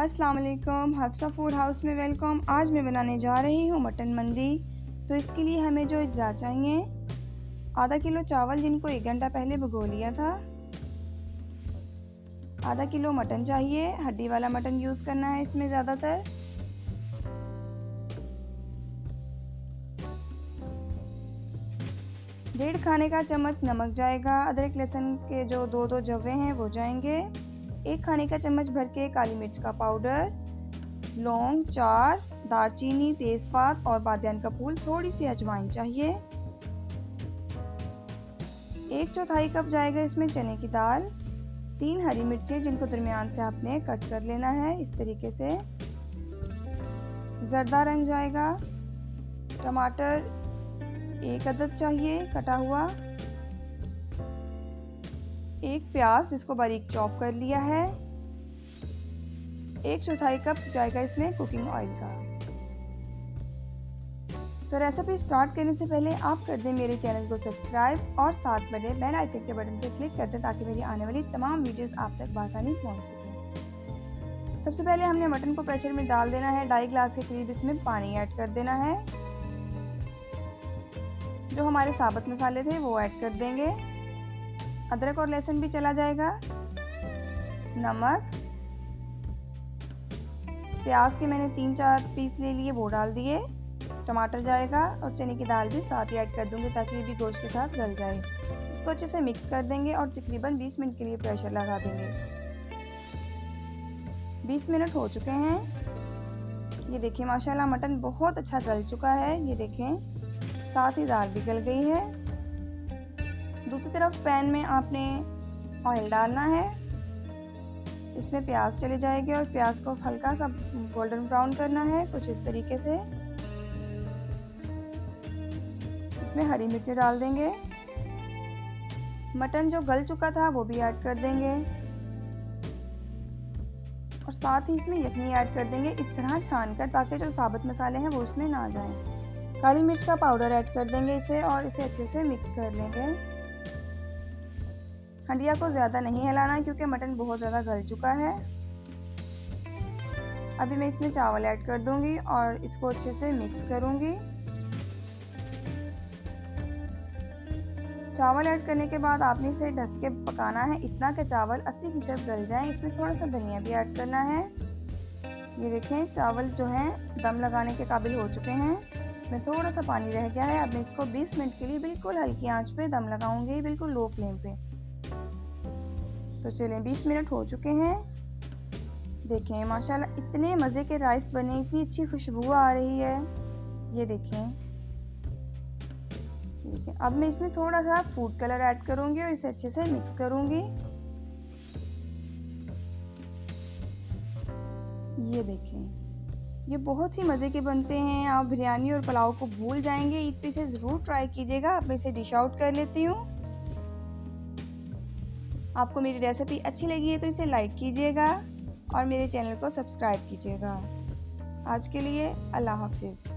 अस्सलाम वालेकुम, Hafsa food house में वेलकम। आज मैं बनाने जा रही हूँ मटन मंदी। तो इसके लिए हमें जो अज्जा चाहिए, आधा किलो चावल जिनको 1 घंटा पहले भिगो लिया था, आधा किलो मटन चाहिए। हड्डी वाला मटन यूज़ करना है इसमें ज़्यादातर। डेढ़ खाने का चम्मच नमक जाएगा। अदरक लहसुन के जो दो जवे हैं वो जाएंगे। 1 खाने का चम्मच भर के काली मिर्च का पाउडर, लौंग 4, दालचीनी, तेज़पात और बादियान का फूल, थोड़ी सी अजवाइन चाहिए। 1/4 कप जाएगा इसमें चने की दाल। 3 हरी मिर्चें जिनको दरमियान से आपने कट कर लेना है इस तरीके से। जर्दा रंग जाएगा। टमाटर 1 अदद चाहिए कटा हुआ। 1 प्याज जिसको बारीक चॉप कर लिया है। 1/4 कप जाएगा इसमें कुकिंग ऑयल का। तो रेसिपी स्टार्ट करने से पहले आप कर दें मेरे चैनल को सब्सक्राइब और साथ वाले बेल आइकन के बटन पर क्लिक कर दें ताकि मेरी आने वाली तमाम वीडियोस आप तक आसानी पहुंच सकें। सबसे पहले हमने मटन को प्रेशर में डाल देना है। 2.5 गिलास के करीब इसमें पानी ऐड कर देना है। जो हमारे साबुत मसाले थे वो ऐड कर देंगे। अदरक और लहसुन भी चला जाएगा। नमक, प्याज के मैंने 3-4 पीस ले लिए वो डाल दिए। टमाटर जाएगा और चने की दाल भी साथ ही ऐड कर दूंगी ताकि ये भी गोश्त के साथ गल जाए। इसको अच्छे से मिक्स कर देंगे और तकरीबन 20 मिनट के लिए प्रेशर लगा देंगे। 20 मिनट हो चुके हैं। ये देखिए माशाल्लाह मटन बहुत अच्छा गल चुका है। ये देखें साथ ही दाल भी गल गई है। दूसरी तरफ पैन में आपने ऑयल डालना है। इसमें प्याज चले जाएंगे और प्याज को हल्का सा गोल्डन ब्राउन करना है कुछ इस तरीके से। इसमें हरी मिर्ची डाल देंगे। मटन जो गल चुका था वो भी ऐड कर देंगे और साथ ही इसमें यखनी ऐड कर देंगे इस तरह छान कर ताकि जो साबुत मसाले हैं वो उसमें ना जाएं। काली मिर्च का पाउडर ऐड कर देंगे इसे और इसे अच्छे से मिक्स कर लेंगे। हंडिया को ज़्यादा नहीं हिलाना क्योंकि मटन बहुत ज़्यादा गल चुका है। अभी मैं इसमें चावल ऐड कर दूंगी और इसको अच्छे से मिक्स करूंगी। चावल ऐड करने के बाद आपने इसे ढक के पकाना है इतना कि चावल 80% गल जाएं। इसमें थोड़ा सा धनिया भी ऐड करना है। ये देखें चावल जो हैं दम लगाने के काबिल हो चुके हैं। इसमें थोड़ा सा पानी रह गया है। अब मैं इसको 20 मिनट के लिए बिल्कुल हल्की आंच पे दम लगाऊंगी, बिल्कुल लो फ्लेम पे। तो चलें 20 मिनट हो चुके हैं। देखें माशाल्लाह इतने मज़े के राइस बने, इतनी अच्छी खुशबू आ रही है। ये देखें अब मैं इसमें थोड़ा सा फूड कलर ऐड करूंगी और इसे अच्छे से मिक्स करूंगी। ये देखें ये बहुत ही मज़े के बनते हैं। आप बिरयानी और पुलाव को भूल जाएंगे। ईद पे इसे ज़रूर ट्राई कीजिएगा। अब मैं इसे डिश आउट कर लेती हूँ। आपको मेरी रेसिपी अच्छी लगी है तो इसे लाइक कीजिएगा और मेरे चैनल को सब्सक्राइब कीजिएगा। आज के लिए अल्लाह हाफिज़।